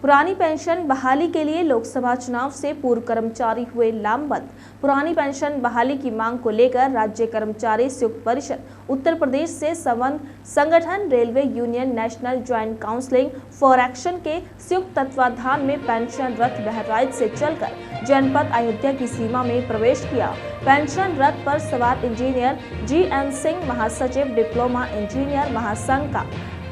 पुरानी पेंशन बहाली के लिए लोकसभा चुनाव से पूर्व कर्मचारी हुए लामबंद। पुरानी पेंशन बहाली की मांग को लेकर राज्य कर्मचारी संयुक्त परिषद उत्तर प्रदेश से संगठन railway union national joint council for action के संयुक्त तत्वाधान में पेंशन रथ बहराइच से चलकर जनपद अयोध्या की सीमा में प्रवेश किया। पेंशन रथ पर सवार इंजीनियर GN सिंह, महासचिव डिप्लोमा इंजीनियर महासंघ का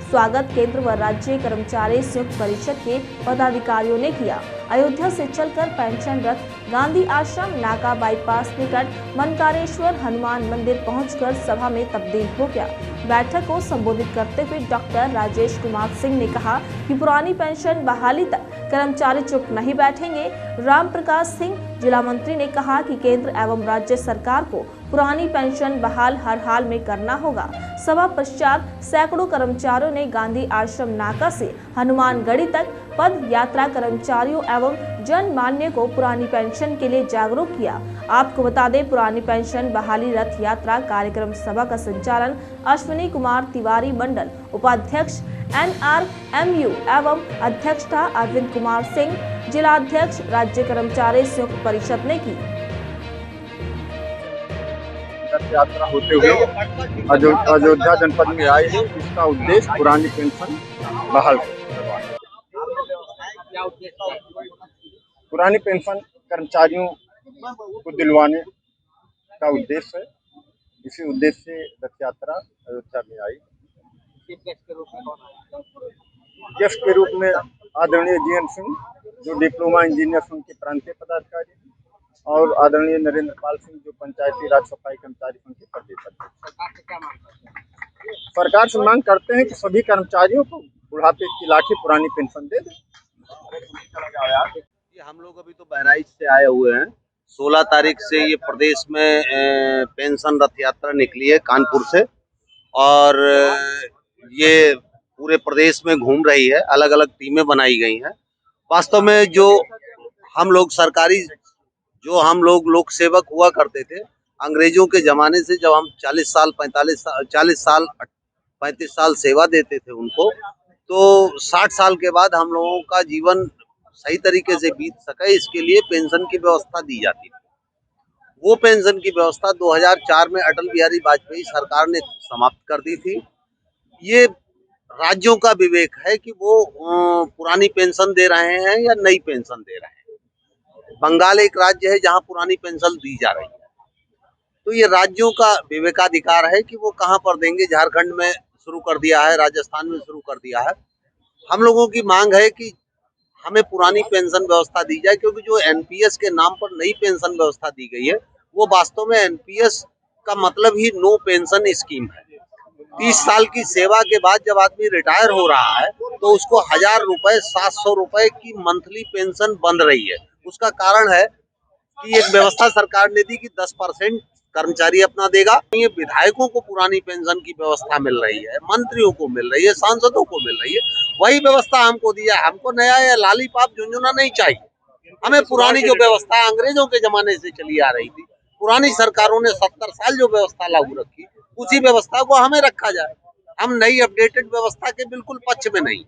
स्वागत केंद्र व राज्य कर्मचारी संयुक्त परिषद के पदाधिकारियों ने किया। अयोध्या से चलकर पेंशन रथ गांधी आश्रम नाका बाईपास निकट मनकारेश्वर हनुमान मंदिर पहुंचकर सभा में तब्दील हो गया। बैठक को संबोधित करते हुए डॉक्टर राजेश कुमार सिंह ने कहा कि पुरानी पेंशन बहाली तक कर्मचारी चुप नहीं बैठेंगे। राम प्रकाश सिंह जिला मंत्री ने कहा कि केंद्र एवं राज्य सरकार को पुरानी पेंशन बहाल हर हाल में करना होगा। सभा पश्चात सैकड़ों कर्मचारियों ने गांधी आश्रम नाका से हनुमानगढ़ी तक पद यात्रा कर्मचारियों एवं जनमान्य को पुरानी पेंशन के लिए जागरूक किया। आपको बता दें, पुरानी पेंशन बहाली रथ यात्रा कार्यक्रम सभा का संचालन अश्विनी कुमार तिवारी, मंडल उपाध्यक्ष NRMU एवं अध्यक्ष था अरविंद कुमार सिंह, जिलाध्यक्ष राज्य कर्मचारी संयुक्त परिषद ने की। यात्रा होते हुए अयोध्या जनपद में आई है। इसका उद्देश्य पुरानी पेंशन बहाल करवाना। पुरानी पेंशन कर्मचारियों को दिलवाने का उद्देश्य है। इसी उद्देश्य से रथ यात्रा अयोध्या में आई। गेस्ट के रूप में आदरणीय GN सिंह, जो डिप्लोमा इंजीनियर संघ के प्रांतीय पदाधिकारी, और आदरणीय नरेंद्र पाल सिंह, जो पंचायती राज सफाई कर्मचारी संघ के प्रदेश अध्यक्ष। सरकार से मांग करते हैं कि सभी कर्मचारियों को बुढ़ापे की लाठी पुरानी पेंशन दे दें। हम लोग अभी तो बहराइच से आए हुए हैं। 16 तारीख से ये प्रदेश में पेंशन रथ यात्रा निकली है कानपुर से, और ये पूरे प्रदेश में घूम रही है। अलग अलग टीमें बनाई गई हैं। वास्तव में जो हम लोग लोक सेवक हुआ करते थे अंग्रेजों के जमाने से, जब हम 40 साल 35 साल सेवा देते थे उनको, तो 60 साल के बाद हम लोगों का जीवन सही तरीके से बीत सके, इसके लिए पेंशन की व्यवस्था दी जाती थी। वो पेंशन की व्यवस्था 2004 में अटल बिहारी वाजपेयी सरकार ने समाप्त कर दी थी। ये राज्यों का विवेक है कि वो पुरानी पेंशन दे रहे हैं या नई पेंशन दे रहे हैं। बंगाल एक राज्य है जहां पुरानी पेंशन दी जा रही है, तो ये राज्यों का विवेकाधिकार है कि वो कहां पर देंगे। झारखंड में शुरू कर दिया है, राजस्थान में शुरू कर दिया है। हम लोगों की मांग है कि हमें पुरानी पेंशन व्यवस्था दी जाए, क्योंकि जो NPS के नाम पर नई पेंशन व्यवस्था दी गई है, वो वास्तव में NPS का मतलब ही नो पेंशन स्कीम है। 30 साल की सेवा के बाद जब आदमी रिटायर हो रहा है, तो उसको 1000 रुपए 700 रुपए की मंथली पेंशन बन रही है। उसका कारण है कि एक व्यवस्था सरकार ने दी कि 10% कर्मचारी अपना देगा। ये विधायकों को पुरानी पेंशन की व्यवस्था मिल रही है, मंत्रियों को मिल रही है, सांसदों को मिल रही है। वही व्यवस्था हमको दिया। हमको नया या लालीपाप झुनझुना नहीं चाहिए। हमें पुरानी जो व्यवस्था अंग्रेजों के जमाने से चली आ रही थी, पुरानी सरकारों ने 70 साल जो व्यवस्था लागू रखी, उसी व्यवस्था को हमें रखा जाए। हम नई अपडेटेड व्यवस्था के बिल्कुल पक्ष में नहीं।